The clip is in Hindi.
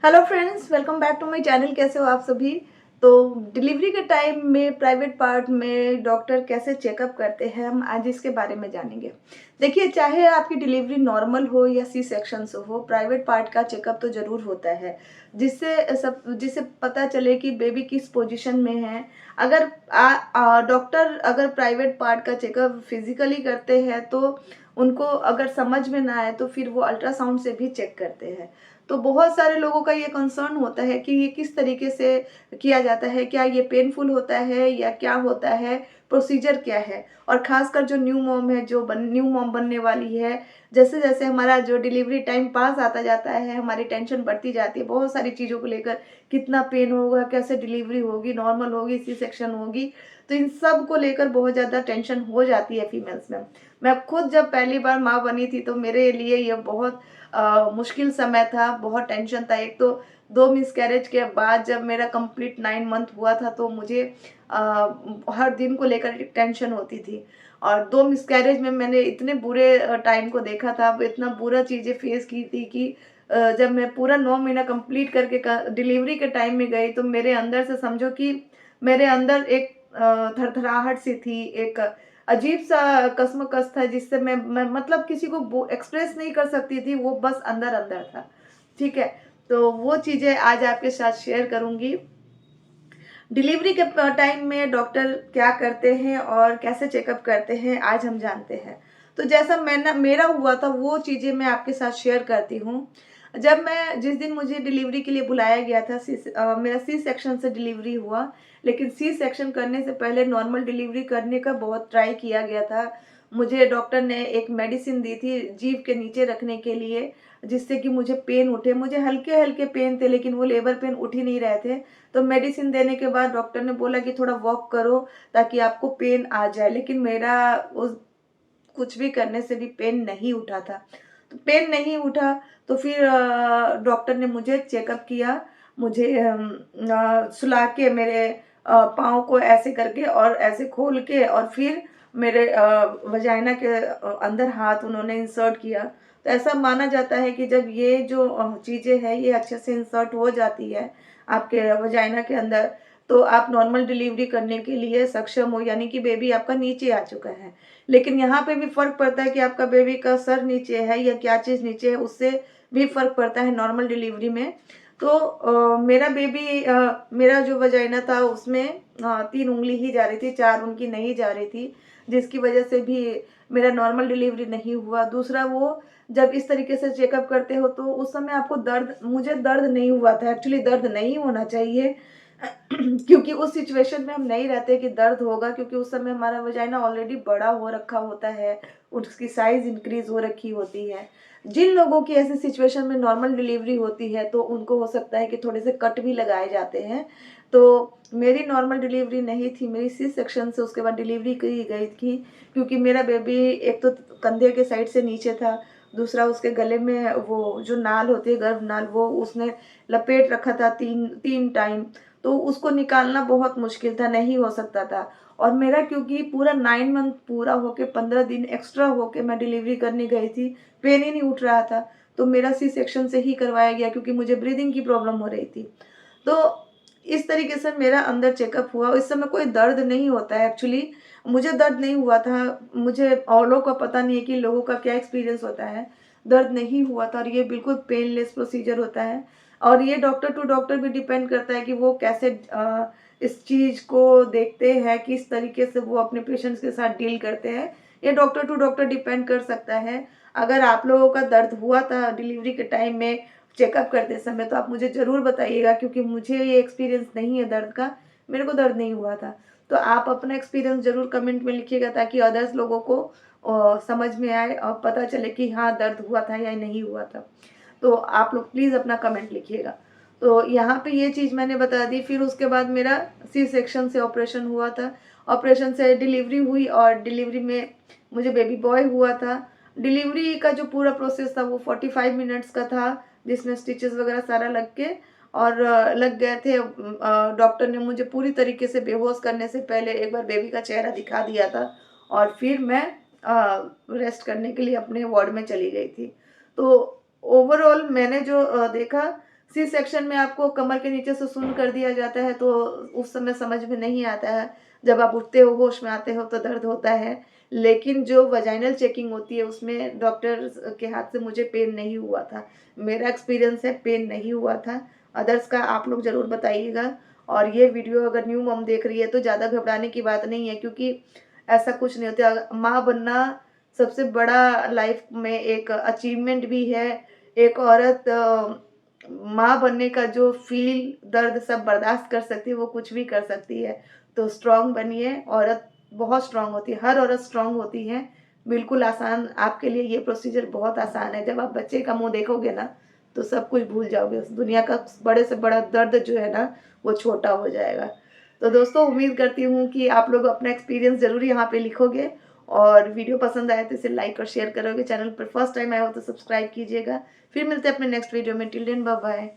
Hello friends, welcome back to my channel. कैसे हो आप सभी। तो डिलीवरी के टाइम में प्राइवेट पार्ट में डॉक्टर कैसे चेकअप करते हैं, हम आज इसके बारे में जानेंगे। देखिए, चाहे आपकी डिलीवरी नॉर्मल हो या सी सेक्शन से हो, प्राइवेट पार्ट का चेकअप तो ज़रूर होता है, जिससे पता चले कि बेबी किस पोजीशन में है। अगर डॉक्टर अगर प्राइवेट पार्ट का चेकअप फिजिकली करते हैं तो उनको अगर समझ में ना आए तो फिर वो अल्ट्रासाउंड से भी चेक करते हैं। तो बहुत सारे लोगों का ये कंसर्न होता है कि ये किस तरीके से किया जाता है, क्या ये पेनफुल होता है या क्या होता है, प्रोसीजर क्या है। और खासकर जो न्यू मॉम है, जो न्यू मॉम बनने वाली है, जैसे जैसे हमारा जो डिलीवरी टाइम पास आता जाता है, हमारी टेंशन बढ़ती जाती है बहुत सारी चीज़ों को लेकर। कितना पेन होगा, कैसे डिलीवरी होगी, नॉर्मल होगी, सी सेक्शन होगी। तो इन सब को लेकर बहुत ज़्यादा टेंशन हो जाती है फीमेल्स में। मैं खुद जब पहली बार माँ बनी थी तो मेरे लिए ये बहुत मुश्किल समय था, बहुत टेंशन था। एक तो 2 मिसकैरेज के बाद जब मेरा कंप्लीट 9 मंथ हुआ था तो मुझे हर दिन को लेकर एक टेंशन होती थी। और 2 मिसकैरेज में मैंने इतने बुरे टाइम को देखा था, इतना बुरा चीज़ें फेस की थी कि जब मैं पूरा 9 महीना कंप्लीट करके डिलीवरी के टाइम में गई तो मेरे अंदर से समझो कि मेरे अंदर एक थरथराहट सी थी, एक अजीब-सा कश्मकश था जिससे मैं मतलब किसी को बो एक्सप्रेस नहीं कर सकती थी, वो बस अंदर-अंदर था। ठीक है? तो वो चीज़ें आज आपके साथ शेयर करूँगी। डिलीवरी के टाइम में डॉक्टर क्या करते हैं और कैसे चेकअप करते हैं, आज हम जानते हैं। तो जैसा मेरा हुआ था वो चीज़ें मैं आपके साथ शेयर करती हूँ। जब मैं जिस दिन मुझे डिलीवरी के लिए बुलाया गया था, मेरा सी सेक्शन से डिलीवरी हुआ, लेकिन सी सेक्शन करने से पहले नॉर्मल डिलीवरी करने का बहुत ट्राई किया गया था। मुझे डॉक्टर ने एक मेडिसिन दी थी जीभ के नीचे रखने के लिए, जिससे कि मुझे पेन उठे। मुझे हल्के-हल्के पेन थे लेकिन वो लेबर पेन उठ ही नहीं रहे थे। तो मेडिसिन देने के बाद डॉक्टर ने बोला कि थोड़ा वॉक करो ताकि आपको पेन आ जाए, लेकिन मेरा उस कुछ भी करने से भी पेन नहीं उठा था। तो पेन नहीं उठा तो फिर डॉक्टर ने मुझे चेकअप किया। मुझे सुला के मेरे पाँव को ऐसे करके और ऐसे खोल के और फिर मेरे वजाइना के अंदर हाथ उन्होंने इंसर्ट किया। तो ऐसा माना जाता है कि जब ये जो चीज़ें हैं ये अच्छे से इंसर्ट हो जाती है आपके वजाइना के अंदर, तो आप नॉर्मल डिलीवरी करने के लिए सक्षम हो, यानी कि बेबी आपका नीचे आ चुका है। लेकिन यहाँ पे भी फ़र्क पड़ता है कि आपका बेबी का सर नीचे है या क्या चीज़ नीचे है, उससे भी फ़र्क पड़ता है नॉर्मल डिलीवरी में। तो मेरा जो वजाइना था उसमें 3 उँगली ही जा रही थी, 4 उनकी नहीं जा रही थी, जिसकी वजह से भी मेरा नॉर्मल डिलीवरी नहीं हुआ। दूसरा, वो जब इस तरीके से चेकअप करते हो तो उस समय आपको मुझे दर्द नहीं हुआ था, एक्चुअली दर्द नहीं होना चाहिए। क्योंकि उस सिचुएशन में हम नहीं रहते कि दर्द होगा, क्योंकि उस समय हमारा वजाइना ऑलरेडी बड़ा हो रखा होता है, उसकी साइज़ इंक्रीज़ हो रखी होती है। जिन लोगों की ऐसी सिचुएशन में नॉर्मल डिलीवरी होती है तो उनको हो सकता है कि थोड़े से कट भी लगाए जाते हैं। तो मेरी नॉर्मल डिलीवरी नहीं थी, मेरी सी सेक्शन से उसके बाद डिलीवरी की गई थी, क्योंकि मेरा बेबी एक तो कंधे के साइड से नीचे था, दूसरा उसके गले में वो जो नाल होती है गर्भ नाल, वो उसने लपेट रखा था 3 टाइम। तो उसको निकालना बहुत मुश्किल था, नहीं हो सकता था। और मेरा क्योंकि पूरा 9 मंथ पूरा होके 15 दिन एक्स्ट्रा होके मैं डिलीवरी करने गई थी, पेन ही नहीं उठ रहा था, तो मेरा सी सेक्शन से ही करवाया गया क्योंकि मुझे ब्रीदिंग की प्रॉब्लम हो रही थी। तो इस तरीके से मेरा अंदर चेकअप हुआ। इस समय कोई दर्द नहीं होता है एक्चुअली, मुझे दर्द नहीं हुआ था। मुझे और लोगों का पता नहीं है कि लोगों का क्या एक्सपीरियंस होता है। दर्द नहीं हुआ था और ये बिल्कुल पेनलेस प्रोसीजर होता है। और ये डॉक्टर टू डॉक्टर भी डिपेंड करता है कि वो कैसे इस चीज़ को देखते हैं, किस तरीके से वो अपने पेशेंट्स के साथ डील करते हैं। ये डॉक्टर टू डॉक्टर डिपेंड कर सकता है। अगर आप लोगों का दर्द हुआ था डिलीवरी के टाइम में चेकअप करते समय तो आप मुझे ज़रूर बताइएगा, क्योंकि मुझे ये एक्सपीरियंस नहीं है दर्द का, मेरे को दर्द नहीं हुआ था। तो आप अपना एक्सपीरियंस ज़रूर कमेंट में लिखिएगा ताकि अदर्स लोगों को समझ में आए और पता चले कि हाँ, दर्द हुआ था या नहीं हुआ था। तो आप लोग प्लीज़ अपना कमेंट लिखिएगा। तो यहाँ पे ये चीज़ मैंने बता दी। फिर उसके बाद मेरा सी सेक्शन से ऑपरेशन हुआ था। ऑपरेशन से डिलीवरी हुई और डिलीवरी में मुझे बेबी बॉय हुआ था। डिलीवरी का जो पूरा प्रोसेस था वो 45 मिनट्स का था, जिसमें स्टिचेस वगैरह सारा लग के और लग गए थे। डॉक्टर ने मुझे पूरी तरीके से बेहोश करने से पहले एक बार बेबी का चेहरा दिखा दिया था और फिर मैं रेस्ट करने के लिए अपने वार्ड में चली गई थी। तो ओवरऑल मैंने जो देखा सी सेक्शन में आपको कमर के नीचे से शून्य कर दिया जाता है तो उस समय समझ में नहीं आता है, जब आप उठते हो होश में आते हो तो दर्द होता है। लेकिन जो वजाइनल चेकिंग होती है उसमें डॉक्टर के हाथ से मुझे पेन नहीं हुआ था। मेरा एक्सपीरियंस है, पेन नहीं हुआ था। अदर्स का आप लोग ज़रूर बताइएगा। और ये वीडियो अगर न्यू मॉम देख रही है तो ज़्यादा घबराने की बात नहीं है, क्योंकि ऐसा कुछ नहीं होता। माँ बनना सबसे बड़ा लाइफ में एक अचीवमेंट भी है। एक औरत माँ बनने का जो फ़ील, दर्द सब बर्दाश्त कर सकती है, वो कुछ भी कर सकती है। तो स्ट्रॉन्ग बनिए, औरत बहुत स्ट्रॉन्ग होती है, हर औरत स्ट्रॉन्ग होती है। बिल्कुल आसान आपके लिए ये प्रोसीजर बहुत आसान है। जब आप बच्चे का मुँह देखोगे ना, तो सब कुछ भूल जाओगे। उस दुनिया का बड़े से बड़ा दर्द जो है ना, वो छोटा हो जाएगा। तो दोस्तों, उम्मीद करती हूँ कि आप लोग अपना एक्सपीरियंस ज़रूर यहाँ पे लिखोगे और वीडियो पसंद आए तो इसे लाइक और शेयर करोगे। चैनल पर फर्स्ट टाइम आए हो तो सब्सक्राइब कीजिएगा। फिर मिलते हैं अपने नेक्स्ट वीडियो में। Till then bye bye.